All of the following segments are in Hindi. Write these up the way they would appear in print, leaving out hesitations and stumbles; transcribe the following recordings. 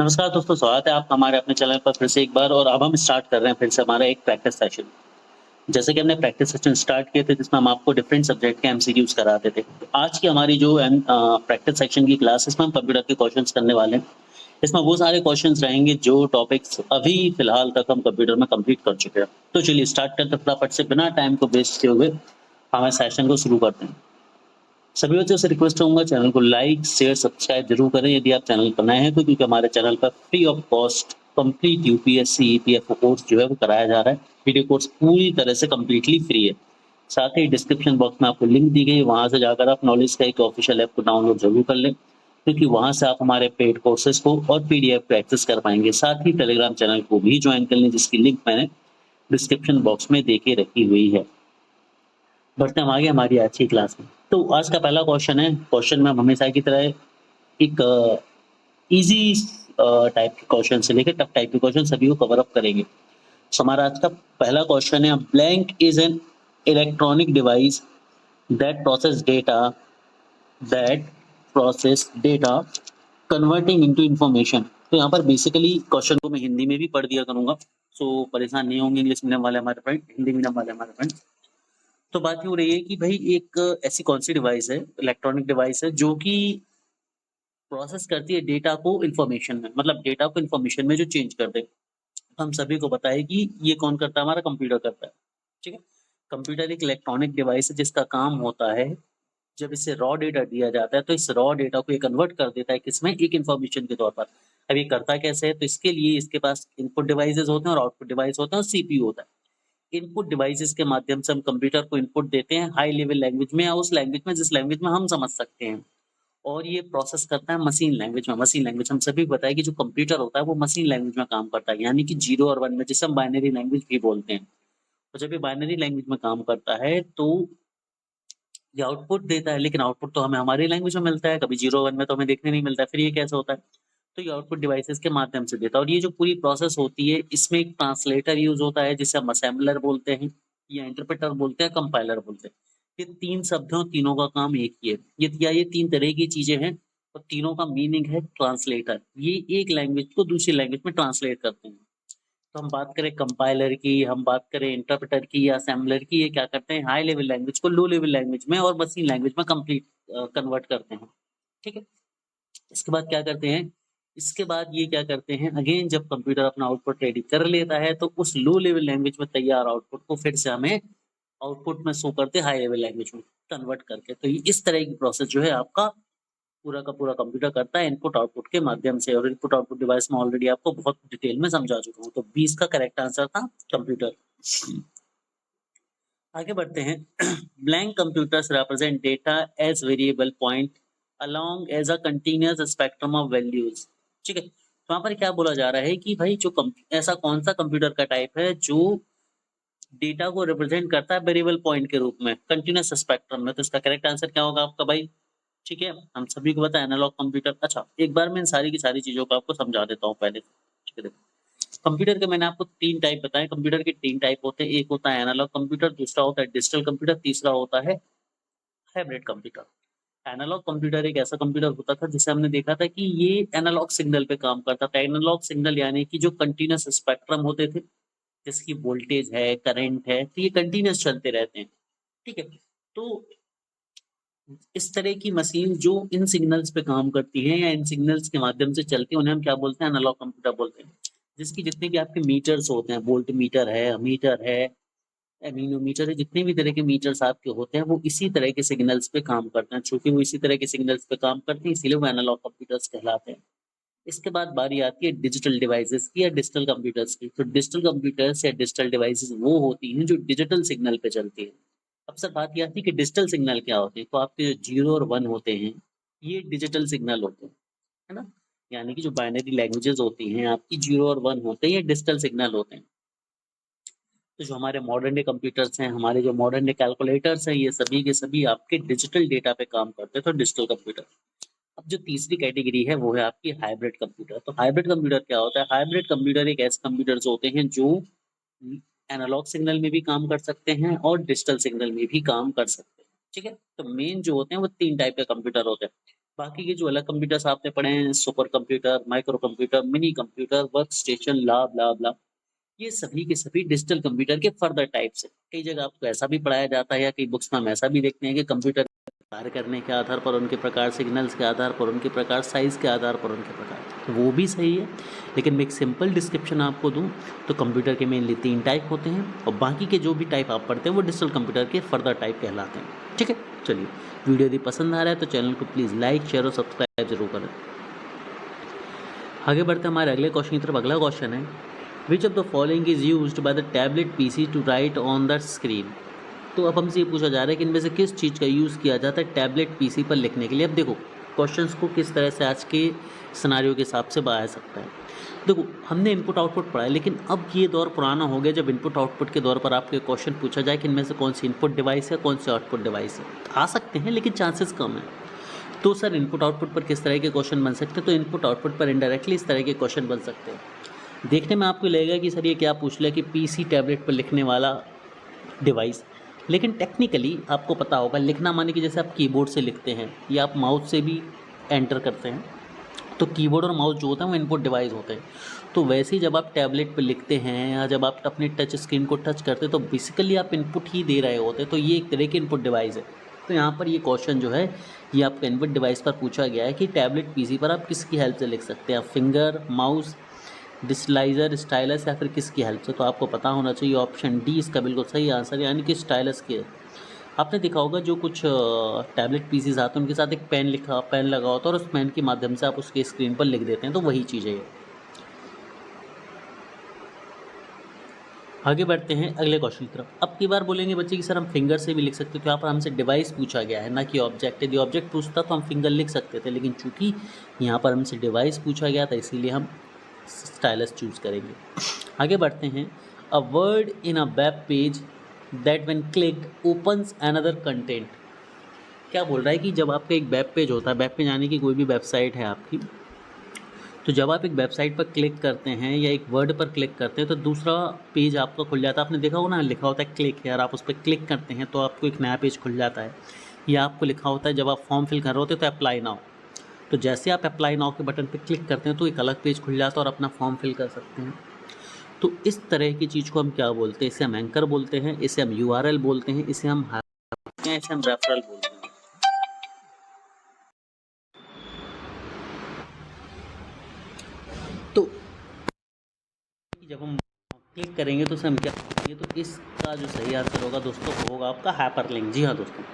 नमस्कार दोस्तों, स्वागत है आपका हमारे अपने चैनल पर फिर से एक बार। और अब हम स्टार्ट कर रहे हैं फिर से हमारा एक प्रैक्टिस सेशन। जैसे कि हमने प्रैक्टिस सेशन स्टार्ट किए थे जिसमें हम आपको डिफरेंट सब्जेक्ट के एमसीक्यूज कराते थे। तो आज की हमारी जो प्रैक्टिस सेक्शन की क्लास है इसमें हम कंप्यूटर के क्वेश्चंस करने वाले हैं। इसमें वो सारे क्वेश्चंस रहेंगे जो टॉपिक्स अभी फिलहाल तक हम कंप्यूटर में कंप्लीट कर चुके हैं। तो चलिए स्टार्ट करते हैं फटाफट से, बिना टाइम को वेस्ट किए हुए हमारे सेशन को शुरू करते हैं। सभी बच्चों से रिक्वेस्ट करूंगा, चैनल को लाइक शेयर सब्सक्राइब जरूर करें यदि आप चैनल पर नए हैं तो, क्योंकि हमारे चैनल पर free of cost complete UPSC EPFO course जो है वो कराया जा रहा है। वीडियो कोर्स पूरी तरह से कंप्लीटली फ्री है। साथ ही डिस्क्रिप्शन बॉक्स में आपको लिंक दी गई है, वहां से जाकर आप नॉलेज का एक ऑफिशियल ऐप को डाउनलोड जरूर कर लें, क्योंकि वहां से आप हमारे पेड कोर्सेज को और पीडीएफ को एक्सेस कर पाएंगे। साथ ही टेलीग्राम चैनल को भी ज्वाइन कर लें, जिसकी लिंक मैंने डिस्क्रिप्शन बॉक्स में दे के रखी हुई है। बढ़ते हम आगे हमारी आज की क्लास में। तो आज का पहला क्वेश्चन है। क्वेश्चन में हम हमेशा की तरह एक इजी टाइप के क्वेश्चन से लेकर टफ टाइप के क्वेश्चन सभी को कवर अप करेंगे। सो हमारा आज का पहला क्वेश्चन है, blank is an electronic device that process data converting into information. तो यहाँ पर बेसिकली क्वेश्चन को मैं हिंदी में भी पढ़ दिया करूंगा, सो परेशान नहीं होंगे इंग्लिश मीडियम वाले हमारे फ्रेंड, हिंदी मीडियम वाले हमारे फ्रेंड। तो बात ये हो रही है कि भाई एक ऐसी कौन सी डिवाइस है, इलेक्ट्रॉनिक डिवाइस है, जो कि प्रोसेस करती है डेटा को इन्फॉर्मेशन में, मतलब डेटा को इन्फॉर्मेशन में जो चेंज कर दे। हम सभी को पता है कि ये कौन करता है, हमारा कंप्यूटर करता है। ठीक है, कंप्यूटर एक इलेक्ट्रॉनिक डिवाइस है जिसका काम होता है, जब इसे रॉ डेटा दिया जाता है तो इस रॉ डेटा को ये कन्वर्ट कर देता है किसमें, एक इन्फॉर्मेशन के तौर पर। अब ये करता कैसे है, तो इसके लिए इसके पास इनपुट डिवाइसेस होते हैं और आउटपुट डिवाइस होता है और सीपीयू होता है। इनपुट डिवाइसेस के माध्यम से हम कंप्यूटर को इनपुट देते हैं हाई लेवल लैंग्वेज में, या उस लैंग्वेज में जिस लैंग्वेज में हम समझ सकते हैं, और ये प्रोसेस करता है मशीन लैंग्वेज में। मशीन लैंग्वेज हम सभी को बताया कि जो कंप्यूटर होता है वो मशीन लैंग्वेज में काम करता है, यानी कि 0 और 1 में, जिसे हम बाइनरी लैंग्वेज भी बोलते हैं। तो जब ये बाइनरी लैंग्वेज में काम करता है तो ये आउटपुट देता है, लेकिन आउटपुट तो हमें हमारी लैंग्वेज में मिलता है, कभी 0 1 में तो हमें देखने नहीं मिलता है। फिर ये कैसे होता है, तो ये आउटपुट डिवाइसेस के माध्यम से देता है। और ये जो पूरी प्रोसेस होती है इसमें एक ट्रांसलेटर यूज होता है जिसे हम असेंबलर बोलते हैं, या इंटरप्रेटर बोलते हैं, कंपाइलर बोलते हैं। ये तीन शब्द हैं, तीनों का काम एक ही है। ये तीन तरह की चीजें हैं और तीनों का मीनिंग है ट्रांसलेटर। ये एक लैंग्वेज को दूसरी लैंग्वेज में ट्रांसलेट करते हैं। तो हम बात करें कंपाइलर की, हम बात करें इंटरप्रेटर की या असेंबलर की, ये क्या करते हैं, हाई लेवल लैंग्वेज को लो लेवल लैंग्वेज में और मशीन लैंग्वेज में कंप्लीट कन्वर्ट करते हैं। ठीक है, इसके बाद क्या करते हैं, इसके बाद ये क्या करते हैं, अगेन जब कंप्यूटर अपना आउटपुट रेडी कर लेता है तो उस लो लेवल लैंग्वेज में तैयार आउटपुट को फिर से हमें आउटपुट में शो करते हैं हाई लेवल लैंग्वेज में कन्वर्ट करके। तो ये इस तरह की प्रोसेस जो है आपका पूरा का पूरा कंप्यूटर करता है इनपुट आउटपुट के माध्यम से। और इनपुट आउटपुट डिवाइस में ऑलरेडी आपको बहुत डिटेल में समझा चुका हूँ। तो 20 का करेक्ट आंसर था कंप्यूटर। आगे बढ़ते हैं। Blank computers represent data as variable point along as a continuous spectrum of values. ठीक है, तो यहाँ पर क्या बोला जा रहा है कि भाई जो ऐसा कौन सा कंप्यूटर का टाइप है जो डेटा को रिप्रेजेंट करता है वेरिएबल पॉइंट के रूप में कंटीन्यूअस स्पेक्ट्रम में। तो इसका करेक्ट आंसर क्या होगा आपका भाई। ठीक है, हम सभी को पता है एनालॉग कंप्यूटर। अच्छा, एक बार मैं इन सारी की सारी चीजों को आपको समझा देता हूँ पहले। ठीक है, देखो कंप्यूटर के मैंने आपको 3 टाइप बताए। कंप्यूटर के 3 टाइप होते हैं, एक होता है एनालॉग कंप्यूटर, दूसरा होता है डिजिटल कंप्यूटर, तीसरा होता है हाइब्रिड कंप्यूटर। एनालॉग कंप्यूटर एक ऐसा कंप्यूटर होता था जिसे हमने देखा था कि ये एनालॉग सिग्नल पे काम करता था। एनालॉग सिग्नल यानी कि जो कंटीन्यूअस स्पेक्ट्रम होते थे, जिसकी वोल्टेज है, करंट है, तो ये कंटीन्यूअस चलते रहते हैं। ठीक है, तो इस तरह की मशीन जो इन सिग्नल्स पे काम करती है या इन सिग्नल्स के माध्यम से चलती है, उन्हें हम क्या बोलते हैं, एनालॉग कंप्यूटर बोलते हैं। जिसकी जितने भी आपके मीटर्स होते हैं, वोल्ट मीटर है, अमीटर है, एमीनोमीटर है, जितने भी तरह के मीटर्स आपके होते हैं वो इसी तरह के सिग्नल्स पे काम करते हैं। चूंकि वो इसी तरह के सिग्नल्स पे काम करते हैं इसीलिए वो एनालॉग कंप्यूटर्स कहलाते हैं। इसके बाद बारी आती है डिजिटल डिवाइसेस की या डिजिटल कंप्यूटर्स की। तो डिजिटल कंप्यूटर्स या डिजिटल डिवाइसेस वो होती हैं जो डिजिटल सिग्नल पे चलती है। अब सर बात यह आती है कि डिजिटल सिग्नल क्या होते हैं। तो आपके जो 0 और 1 होते हैं ये डिजिटल सिग्नल होते हैं, है ना। यानी कि जो बाइनरी लैंग्वेजेस होती हैं आपकी 0 और 1 होते हैं, ये डिजिटल सिग्नल होते हैं। तो जो हमारे मॉडर्न डे कंप्यूटर्स हैं, हमारे जो मॉडर्न डे कैलकुलेटर्स हैं, ये सभी के सभी आपके डिजिटल डेटा पे काम करते हैं, तो डिजिटल कंप्यूटर। अब जो तीसरी कैटेगरी है वो है आपकी हाइब्रिड कंप्यूटर। तो हाइब्रिड कंप्यूटर क्या होता है, हाइब्रिड कंप्यूटर एक ऐसे कंप्यूटर्स होते हैं जो एनालॉग सिग्नल में भी काम कर सकते हैं और डिजिटल सिग्नल में भी काम कर सकते हैं। ठीक है, तो मेन जो होते हैं वो 3 टाइप के कंप्यूटर होते हैं। बाकी के जो अलग कंप्यूटर्स आपने पढ़े हैं, super computer, micro computer, mini computer, work station, bla bla bla, ये सभी के सभी डिजिटल कंप्यूटर के फर्दर टाइप्स हैं। कई जगह आपको ऐसा भी पढ़ाया जाता है या कई बुक्स में हम ऐसा भी देखते हैं कि कंप्यूटर कार्य करने के आधार पर, उनके प्रकार, सिग्नल्स के आधार पर, उनके प्रकार, साइज के आधार पर, उनके प्रकार, तो वो भी सही है। लेकिन मैं एक सिंपल डिस्क्रिप्शन आपको दूं तो कंप्यूटर के मेनली 3 टाइप होते हैं और बाकी के जो भी टाइप आप पढ़ते हैं वो डिजिटल कंप्यूटर के फर्दर टाइप कहलाते हैं। ठीक है, चलिए, वीडियो यदि पसंद आ रहा है तो चैनल को प्लीज़ लाइक, शेयर और सब्सक्राइब जरूर करें। आगे बढ़ते हैं हमारे अगले क्वेश्चन की तरफ। अगला क्वेश्चन है, which of the following is used by the tablet PC to write on the screen. तो अब हमसे ये पूछा जा रहा है कि इनमें से किस चीज़ का यूज़ किया जाता है टैबलेट पीसी पर लिखने के लिए। अब देखो क्वेश्चंस को किस तरह से आज के सिनारियो के हिसाब से बनाया सकता है। देखो, हमने इनपुट आउटपुट पढ़ा है, लेकिन अब ये दौर पुराना हो गया जब इनपुट आउटपुट के दौर पर आपके क्वेश्चन पूछा जाए कि इनमें से कौन सी इनपुट डिवाइस है, कौन सी आउटपुट डिवाइस है। आ सकते हैं लेकिन चांसेस कम है। तो सर इनपुट आउटपुट पर किस तरह के क्वेश्चन बन सकते हैं, तो इनपुट आउटपुट पर इनडायरेक्टली इस तरह के क्वेश्चन बन सकते हैं। देखने में आपको लगेगा कि सर ये क्या पूछ लिया कि पीसी टैबलेट पर लिखने वाला डिवाइस, लेकिन टेक्निकली आपको पता होगा लिखना माने कि जैसे आप कीबोर्ड से लिखते हैं या आप माउस से भी एंटर करते हैं, तो कीबोर्ड और माउस जो होता है वो इनपुट डिवाइस होते हैं। तो वैसे ही जब आप टैबलेट पर लिखते हैं या जब आप अपने टच स्क्रीन को टच करते हैं तो बेसिकली आप इनपुट ही दे रहे होते हैं, तो ये एक तरह की इनपुट डिवाइस है। तो यहाँ पर ये क्वेश्चन जो है ये आपका इनपुट डिवाइस पर पूछा गया है कि टैबलेट पीसी पर आप किसकी हेल्प से लिख सकते हैं, आप फिंगर, माउस, डिस्लाइजर, स्टाइलस या फिर किसकी हेल्प से। तो आपको पता होना चाहिए ऑप्शन डी इसका बिल्कुल सही आंसर, यानी कि स्टाइलस के। आपने देखा होगा जो कुछ टैबलेट पीसीज आते हैं उनके साथ एक पेन लगा होता है और उस पेन के माध्यम से आप उसके स्क्रीन पर लिख देते हैं, तो वही चीज़ है ये। आगे बढ़ते हैं अगले क्वेश्चन की तरफ। अब की बार बोलेंगे बच्चे कि सर हम फिंगर से भी लिख सकते हैं, तो यहाँ पर हमसे डिवाइस पूछा गया है ना कि ऑब्जेक्ट। यदि ऑब्जेक्ट पूछता तो हम फिंगर लिख सकते थे, लेकिन चूंकि यहाँ पर हमसे डिवाइस पूछा गया था इसीलिए हम स्टाइलस चूज करेंगे। आगे बढ़ते हैं। A word in a web page that when clicked opens another content. क्या बोल रहा है कि जब आपका एक वेब पेज होता है, वेब पेज यानी कि कोई भी वेबसाइट है आपकी, तो जब आप एक वेबसाइट पर क्लिक करते हैं या एक वर्ड पर क्लिक करते हैं तो दूसरा पेज आपका खुल जाता है। आपने देखा होगा ना, लिखा होता है क्लिक है और आप उस पर क्लिक करते हैं तो आपको एक नया पेज खुल जाता है। या आपको लिखा होता है जब आप फॉर्म फिल कर रहे होते हैं तो अप्लाई नाउ, तो जैसे आप अप्लाई नाउ के बटन पर क्लिक करते हैं तो एक अलग पेज खुल जाता है और अपना फॉर्म फिल कर सकते हैं। तो इस तरह की चीज़ को हम क्या बोलते हैं, इसे हम एंकर बोलते हैं, इसे हम यूआरएल बोलते हैं, इसे हम रेफरल बोलते हैं। तो जब हम क्लिक करेंगे तो उसे हम क्या करेंगे, तो इसका जो सही आंसर होगा दोस्तों वो होगा आपका हाइपरलिंक। जी हाँ दोस्तों,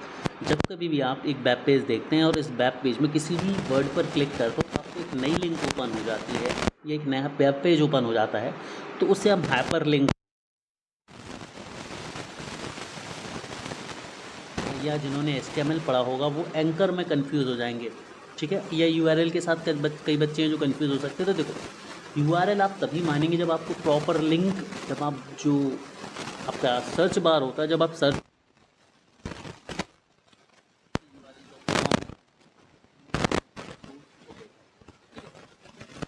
जब कभी भी आप एक वेब पेज देखते हैं और इस वेब पेज में किसी भी वर्ड पर क्लिक करते हो तो आपको एक नई लिंक ओपन हो जाती है, या एक नया वेब पेज ओपन हो जाता है, तो उसे हम हाइपरलिंक, या जिन्होंने HTML पढ़ा होगा वो एंकर में कंफ्यूज हो जाएंगे। ठीक है, या यूआरएल के साथ कई बच्चे हैं जो कंफ्यूज हो सकते हैं। तो देखो यूआरएल आप तभी मानेंगे जब आपको प्रॉपर लिंक, जब आप जो आपका सर्च बार होता है, जब आप सर्च,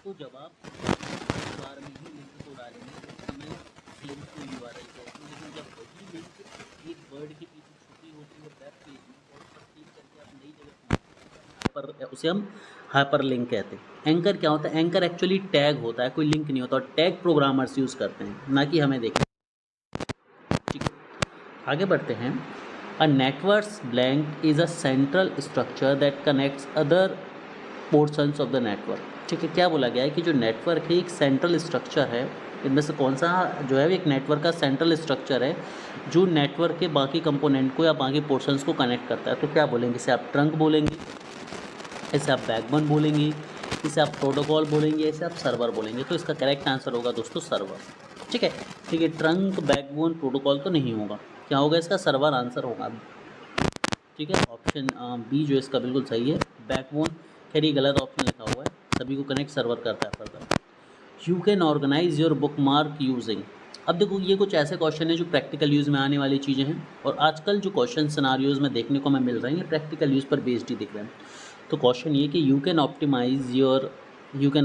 तो जब आप बार में ही लिंक को डालेंगे तो हमें लिंक को यूआरएल कहते हैं। लेकिन जब वही लिंक एक वर्ड के पीछे छुपी होती है वेब पेज में और उस पर क्लिक करके आप नई जगह पर, उसे हम हाइपर लिंक कहते हैं। एंकर क्या होता है, एंकर एक्चुअली टैग होता है, कोई लिंक नहीं होता, और टैग प्रोग्रामर्स यूज़ करते हैं, ना कि हमें देखें। ठीक है, आगे बढ़ते हैं। A network blank is a central structure that connects other portions of the network. ठीक है, क्या बोला गया है कि जो नेटवर्क है एक सेंट्रल स्ट्रक्चर है, इनमें से कौन सा जो है एक नेटवर्क का सेंट्रल स्ट्रक्चर है जो नेटवर्क के बाकी कंपोनेंट को या बाकी पोर्शंस को कनेक्ट करता है। तो क्या बोलेंगे, इसे आप ट्रंक बोलेंगे, इसे आप बैकबोन बोलेंगे, इसे आप प्रोटोकॉल बोलेंगे, इसे आप सर्वर बोलेंगे। तो इसका करेक्ट आंसर होगा दोस्तों सर्वर। ठीक है, ठीक है, ट्रंक, बैकबोन, प्रोटोकॉल तो नहीं होगा, क्या होगा इसका सर्वर आंसर होगा। ठीक है, ऑप्शन बी जो इसका बिल्कुल सही है, बैकबोन। खैर ये गलत ऑप्शन लिखा हुआ है, सभी को कनेक्ट सर्वर करता है further. You can organise your bookmark using. अब देखो ये कुछ ऐसे क्वेश्चन है जो प्रैक्टिकल यूज़ में आने वाली चीज़ें हैं, और आजकल जो क्वेश्चन सिनारियोज में देखने को हमें मिल रहे हैं प्रैक्टिकल यूज़ पर बेस्ड ही दिख रहे हैं। तो क्वेश्चन ये कि you can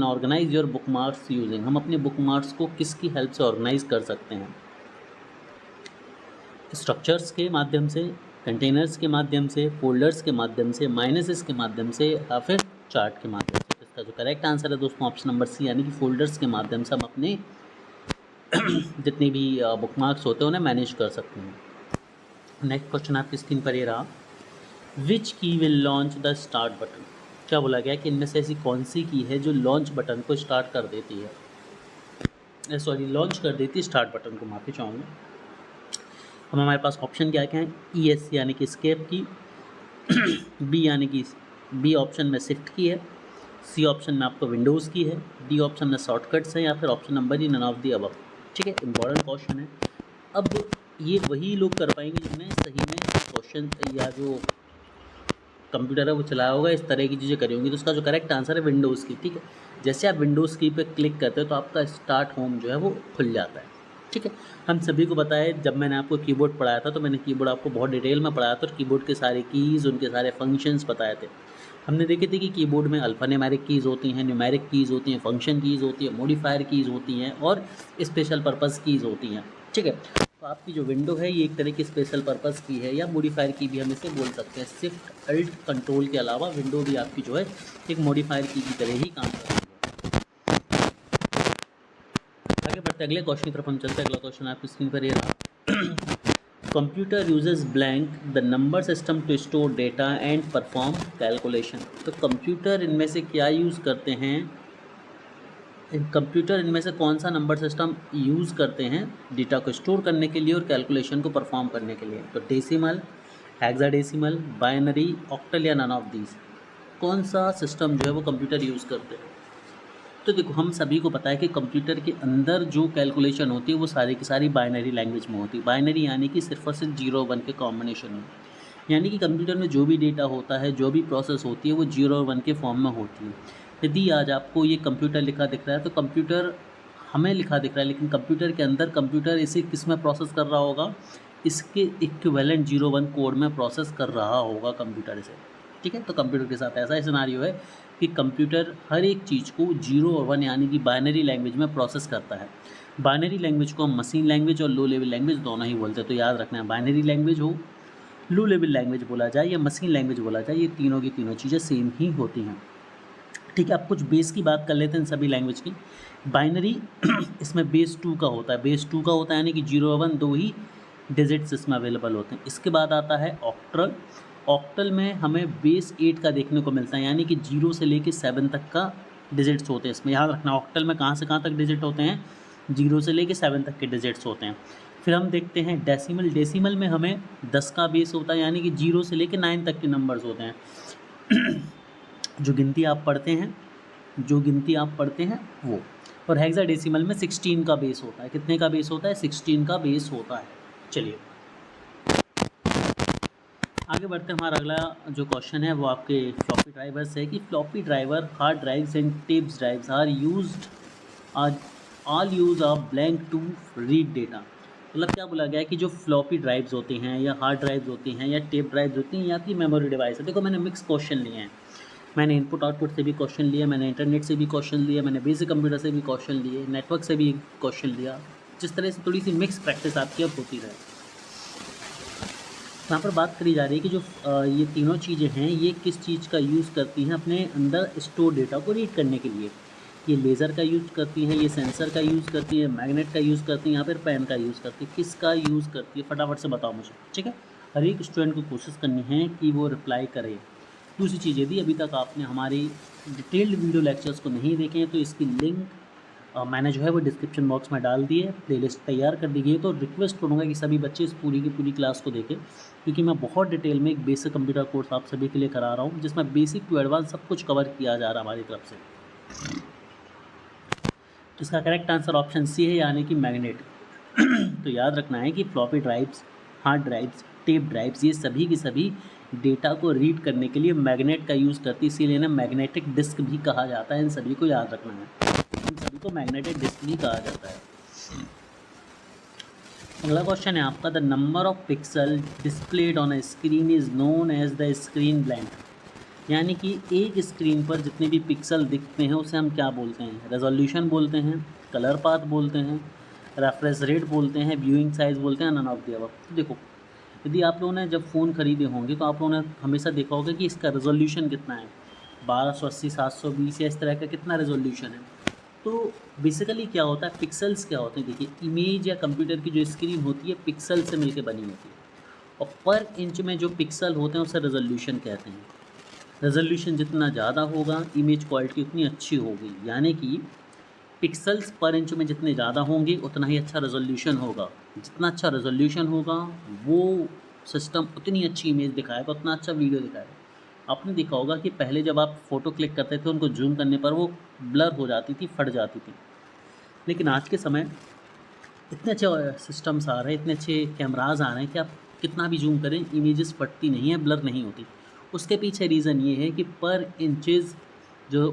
organise your bookmarks using, हम अपने बुक मार्क्स को किसकी हेल्प से ऑर्गेनाइज कर सकते हैं, स्ट्रक्चर्स के माध्यम से, कंटेनर्स के माध्यम से, फोल्डर्स के माध्यम से, माइनसेस के माध्यम से या फिर चार्ट के माध्यम से। इसका जो करेक्ट आंसर है दोस्तों ऑप्शन नंबर सी, यानी कि फोल्डर्स के माध्यम से हम अपने जितने भी बुकमार्क्स होते हैं उन्हें मैनेज कर सकते हैं। नेक्स्ट क्वेश्चन आपकी स्क्रीन पर ये रहा, विच की will launch the start button. क्या बोला गया कि इनमें से ऐसी कौन सी की है जो लॉन्च बटन को स्टार्ट कर देती है, सॉरी लॉन्च कर देती है स्टार्ट बटन को, माफ़ी चाहूँगा। अब हमारे पास ऑप्शन क्या क्या है, ES यानी कि स्केप की, बी यानी कि बी ऑप्शन में शिफ्ट की है, सी ऑप्शन में आपको विंडोज़ की है, डी ऑप्शन में शॉर्टकट्स है, या फिर option number D none of the above. ठीक है, इंपॉर्टेंट क्वेश्चन है। अब ये वही लोग कर पाएंगे जिन्होंने सही में क्वेश्चन या जो कंप्यूटर है वो चलाया होगा, इस तरह की चीज़ें करी होंगी। तो उसका जो करेक्ट आंसर है विंडोज़ की। ठीक है, जैसे आप विंडोज़ की पे क्लिक करते हो तो आपका स्टार्ट होम जो है वो खुल जाता है। ठीक है, हम सभी को पता है, जब मैंने आपको कीबोर्ड पढ़ाया था तो मैंने कीबोर्ड आपको बहुत डिटेल में पढ़ाया था और कीबोर्ड के सारे कीज़, उनके सारे फंक्शंस बताए थे। हमने देखे थे कि कीबोर्ड में अल्फ़ान्यूमेरिक कीज़ होती हैं, न्यूमेरिक कीज़ होती हैं, फंक्शन कीज़ होती है, मॉडिफायर कीज़ होती हैं और स्पेशल पर्पज़ कीज़ होती हैं। ठीक है, तो आपकी जो विंडो है ये एक तरह की स्पेशल पर्पज़ की है या मॉडिफायर की भी हम इसे बोल सकते हैं। शिफ्ट अल्ट कंट्रोल के अलावा विंडो भी आपकी जो है एक मॉडिफायर की तरह ही काम करती है। आगे बढ़ते अगले क्वेश्चन की तरफ हम चलते हैं। अगला क्वेश्चन आपकी स्क्रीन पर ये रहा, computer uses blank the number system to store data and perform calculation. तो कंप्यूटर इनमें से क्या यूज़ करते हैं, कंप्यूटर इनमें से कौन सा नंबर सिस्टम यूज़ करते हैं डेटा को स्टोर करने के लिए और कैलकुलेशन को परफॉर्म करने के लिए। तो डेसिमल, हेक्साडेसिमल, बाइनरी, ऑक्टल या नन ऑफ दीज, कौन सा सिस्टम जो है वो कंप्यूटर यूज़ करते हैं। तो देखो, हम सभी को पता है कि कंप्यूटर के अंदर जो कैलकुलेशन होती है वो सारी की सारी बाइनरी लैंग्वेज में होती है। बाइनरी यानी कि सिर्फ और सिर्फ 0-1 के कॉम्बिनेशन में, यानी कि कंप्यूटर में जो भी डेटा होता है, जो भी प्रोसेस होती है वो 0 और 1 के फॉर्म में होती है। यदि आज आपको ये कंप्यूटर लिखा दिख रहा है तो कंप्यूटर हमें लिखा दिख रहा है, लेकिन कंप्यूटर के अंदर कंप्यूटर इसे किस में प्रोसेस कर रहा होगा, इसके इक्विवेलेंट 0-1 कोड में प्रोसेस कर रहा होगा कंप्यूटर इसे। ठीक है, तो कंप्यूटर के साथ ऐसा सिनेरियो है कि कंप्यूटर हर एक चीज़ को 0 और 1 यानी कि बाइनरी लैंग्वेज में प्रोसेस करता है। बाइनरी लैंग्वेज को हम मशीन लैंग्वेज और लो लेवल लैंग्वेज दोनों ही बोलते हैं। तो याद रखना है, बाइनरी लैंग्वेज हो, लो लेवल लैंग्वेज बोला जाए या मशीन लैंग्वेज बोला जाए, ये तीनों की तीनों चीज़ें सेम ही होती हैं। ठीक है, अब कुछ बेस की बात कर लेते हैं इन सभी लैंग्वेज की। बाइनरी इसमें बेस 2 का होता है, बेस 2 का होता है यानी कि 0 और 1 दो ही डिजिट्स इसमें अवेलेबल होते हैं। इसके बाद आता है ऑक्टल। ऑक्टल में हमें बेस 8 का देखने को मिलता है, यानी कि 0 से लेके 7 तक का डिजिट्स होते हैं इसमें। याद रखना, ऑक्टल में कहाँ से कहाँ तक डिजिट होते हैं, 0 से लेके 7 तक के डिजिट्स होते हैं। फिर हम देखते हैं डेसिमल। डेसिमल में हमें 10 का बेस होता है, यानी कि 0 से लेके 9 तक के नंबर्स होते हैं जो गिनती आप पढ़ते हैं वो। और हेक्साडेसिमल में 16 का बेस होता है। कितने का बेस होता है, 16 का बेस होता है। चलिए आगे बढ़ते हैं। हमारा अगला जो क्वेश्चन है वो आपके फ्लॉपी ड्राइवर से है कि floppy driver, hard drives and tapes drives are all use of blank to read data. मतलब क्या बोला गया है कि जो फ्लॉपी ड्राइव्स होती हैं या हार्ड ड्राइव्स होती हैं या टेप ड्राइव्स होती हैं या आपकी मेमोरी डिवाइस है। देखो, मैंने मिक्स क्वेश्चन लिए हैं, मैंने इनपुट आउटपुट से भी क्वेश्चन लिए, मैंने इंटरनेट से भी क्वेश्चन लिए, मैंने बेसिक कंप्यूटर से भी क्वेश्चन लिए, नेटवर्क से भी क्वेश्चन लिया। जिस तरह से थोड़ी सी मिक्स प्रैक्टिस आपकी अब होती रहे। यहाँ पर बात करी जा रही है कि जो ये तीनों चीज़ें हैं ये किस चीज़ का यूज़ करती हैं अपने अंदर स्टोर डेटा को रीड करने के लिए। ये लेज़र का यूज़ करती हैं, ये सेंसर का यूज़ करती है, मैग्नेट का यूज़ करती हैं, या फिर पेन का यूज़ करती है। किसका यूज़ करती है, फटाफट से बताओ मुझे। ठीक है, हर एक स्टूडेंट को कोशिश करनी है कि वो रिप्लाई करे। दूसरी चीज़, यदि अभी तक आपने हमारी डिटेल्ड वीडियो लेक्चर्स को नहीं देखे हैं तो इसकी लिंक मैंने जो है वो डिस्क्रिप्शन बॉक्स में डाल दी है, प्लेलिस्ट तैयार कर दी गई है। तो रिक्वेस्ट करूँगा कि सभी बच्चे इस पूरी की पूरी क्लास को देखें, क्योंकि मैं बहुत डिटेल में एक बेसिक कंप्यूटर कोर्स आप सभी के लिए करा रहा हूँ, जिसमें बेसिक टू एडवांस सब कुछ कवर किया जा रहा है हमारी तरफ से। तो इसका करेक्ट आंसर ऑप्शन सी है, यानी कि मैग्नेट। तो याद रखना है कि floppy drives, hard drives, tape drives, ये सभी की सभी डेटा को रीड करने के लिए मैग्नेट का यूज़ करती है, इसीलिए ना मैग्नेटिक डिस्क भी कहा जाता है। इन सभी को याद रखना है, इन सभी को मैग्नेटिक डिस्क भी कहा जाता है। अगला क्वेश्चन है आपका, the number of pixel displayed on a screen is known as the screen blank. यानी कि एक स्क्रीन पर जितने भी पिक्सल दिखते हैं उसे हम क्या बोलते हैं, रेजोल्यूशन बोलते हैं, कलर पाथ बोलते हैं, रेफ्रेश रेट बोलते हैं, व्यूइंग साइज़ बोलते हैं, नन ऑफ द अबव। देखो, यदि आप लोगों ने जब फ़ोन खरीदे होंगे तो आप लोगों ने हमेशा देखा होगा कि इसका रेजोल्यूशन कितना है, 1280, 720 या इस तरह का कितना रेजोल्यूशन है। तो बेसिकली क्या होता है, पिक्सल्स क्या होते हैं, देखिए इमेज या कंप्यूटर की जो स्क्रीन होती है पिक्सल से मिलकर बनी होती है, और पर इंच में जो पिक्सल होते हैं उसे रेजोल्यूशन कहते हैं। रेजोल्यूशन जितना ज़्यादा होगा इमेज क्वालिटी उतनी अच्छी होगी, यानी कि पिक्सल्स पर इंच में जितने ज़्यादा होंगे उतना ही अच्छा रेजोल्यूशन होगा। जितना अच्छा रेजोल्यूशन होगा वो सिस्टम उतनी अच्छी इमेज दिखाएगा, उतना अच्छा वीडियो दिखाएगा। आपने देखा होगा कि पहले जब आप फ़ोटो क्लिक करते थे उनको जूम करने पर वो ब्लर हो जाती थी, फट जाती थी, लेकिन आज के समय इतने अच्छे सिस्टम्स आ रहे हैं, इतने अच्छे कैमराज आ रहे हैं कि आप कितना भी जूम करें इमेजेस फटती नहीं है, ब्लर नहीं होती। उसके पीछे रीज़न ये है कि पर इंचेस जो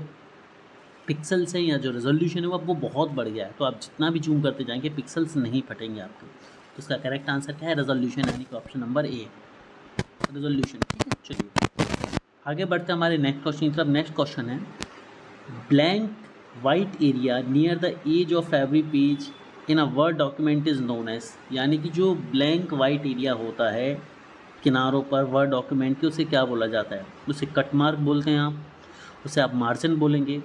पिक्सल्स हैं या जो रेजोल्यूशन है वो बहुत बढ़ गया है, तो आप जितना भी जूम करते जाएंगे पिक्सल्स नहीं फटेंगे आपके। तो इसका करेक्ट आंसर क्या है, रेजोल्यूशन, यानी कि ऑप्शन नंबर ए है रेजोल्यूशन। ठीक है, चलिए आगे बढ़ते हैं हमारे नेक्स्ट क्वेश्चन की तरफ। नेक्स्ट क्वेश्चन है blank white area near the edge of every page in a word document is known as, यानी कि जो ब्लैंक वाइट एरिया होता है किनारों पर वर्ड डॉक्यूमेंट के, उसे क्या बोला जाता है, उसे कट मार्क बोलते हैं आप, उसे आप मार्जिन बोलेंगे,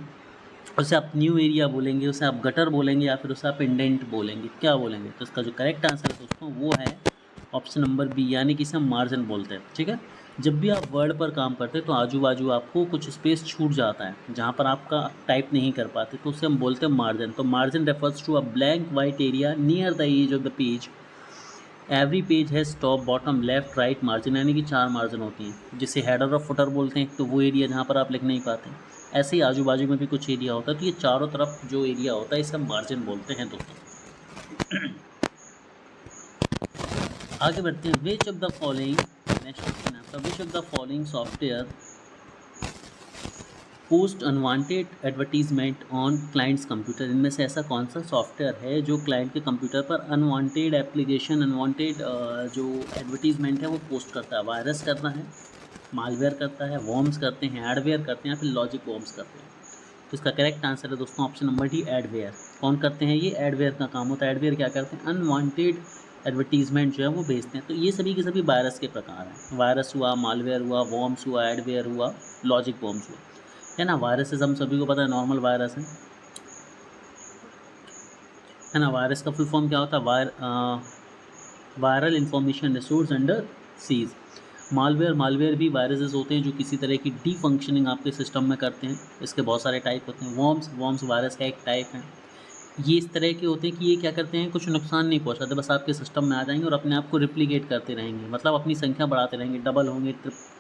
उसे आप न्यू एरिया बोलेंगे, उसे आप गटर बोलेंगे, या फिर उसे आप इंडेंट बोलेंगे, क्या बोलेंगे। तो इसका जो करेक्ट आंसर है दोस्तों वो है ऑप्शन नंबर बी, यानी कि इसे हम मार्जिन बोलते हैं। ठीक है, जब भी आप वर्ड पर काम करते हैं तो आजू बाजू आपको कुछ स्पेस छूट जाता है जहाँ पर आपका टाइप नहीं कर पाते, तो उसे हम बोलते हैं मार्जिन। तो margin refers to a blank white area near the edge of the page, every page has top bottom left right margin, यानी कि 4 मार्जिन होती हैं, जिसे हेडर और फुटर बोलते हैं। तो वो एरिया जहाँ पर आप लिख नहीं पाते, ऐसे ही आजू बाजू में भी कुछ एरिया होता है, तो ये चारों तरफ जो एरिया होता है इसे हम मार्जिन बोलते हैं दोस्तों। आगे बढ़ते हैं, विच of the following, next question है आपका, विच of the following software post unwanted advertisement on clients computer, इनमें से ऐसा कौन सा सॉफ्टवेयर है जो क्लाइंट के कंप्यूटर पर अनवांटेड एप्लीकेशन, अनवांटेड जो एडवर्टीजमेंट है वो पोस्ट करता है। वायरस करता है, मालवेयर करता है, वॉर्म्स करते हैं, एडवेयर करते हैं, या फिर लॉजिक वॉर्म्स करते हैं। तो इसका करेक्ट आंसर है दोस्तों ऑप्शन नंबर डी, एडवेयर। कौन करते हैं ये, एडवेयर का काम होता है। एडवेयर क्या करते हैं, अनवांटेड एडवर्टीजमेंट जो है वो भेजते हैं। तो ये सभी के सभी वायरस के प्रकार हैं, वायरस हुआ, मालवेयर हुआ, वॉर्म्स हुआ, एडवेयर हुआ, लॉजिक वॉर्म्स हुआ, है ना। वायरसेस हम सभी को पता है नॉर्मल वायरस है ना। वायरस का फुल फॉर्म क्या होता है, viral information resource under seize. Malware भी वायरसेस होते हैं जो किसी तरह की डी फंक्शनिंग आपके सिस्टम में करते हैं, इसके बहुत सारे टाइप होते हैं। वॉर्म्स वायरस का एक टाइप है। ये इस तरह के होते हैं कि ये क्या करते हैं, कुछ नुकसान नहीं पहुंचाते, बस आपके सिस्टम में आ जाएंगे और अपने आप को रिप्लिकेट करते रहेंगे, मतलब अपनी संख्या बढ़ाते रहेंगे, डबल होंगे,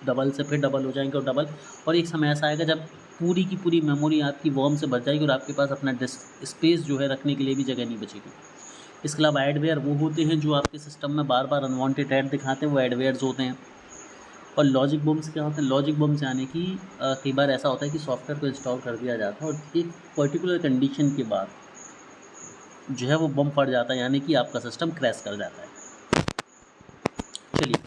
डबल से फिर डबल हो जाएंगे और डबल, और एक समय ऐसा आएगा जब पूरी की पूरी मेमोरी आपकी वॉर्म से भर जाएगी और आपके पास अपना स्पेस जो है रखने के लिए भी जगह नहीं बचेगी। इसके अलावा एडवेयर वो होते हैं जो आपके सिस्टम में बार बार अनवांटेड ऐड दिखाते हैं, वो एडवेयर्स होते हैं। और लॉजिक बम्स क्या होते हैं, लॉजिक बम्स यानी कि कई बार ऐसा होता है कि सॉफ्टवेयर को इंस्टॉल कर दिया जाता है और एक पर्टिकुलर कंडीशन के बाद जो है वो बम फट जाता है, यानी कि आपका सिस्टम क्रैश कर जाता है। चलिए,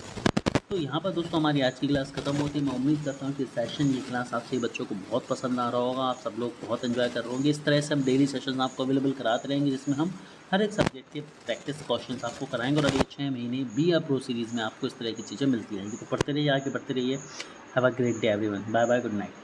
तो यहाँ पर दोस्तों हमारी आज की क्लास खत्म होती है। मैं उम्मीद करता हूँ कि सेशन, ये क्लास आप सभी बच्चों को बहुत पसंद आ रहा होगा, आप सब लोग बहुत एंजॉय कर रहे होंगे। इस तरह से हम डेली सेशन आपको अवेलेबल कराते रहेंगे, जिसमें हम हर एक सब्जेक्ट के प्रैक्टिस क्वेश्चन आपको कराएंगे, और अगले 6 महीने बी प्रो सीरीज़ में आपको इस तरह की चीज़ें मिलती रहेंगी। तो पढ़ते रहिए, आगे बढ़ते रहिए। Have a great day everyone, bye bye, good night.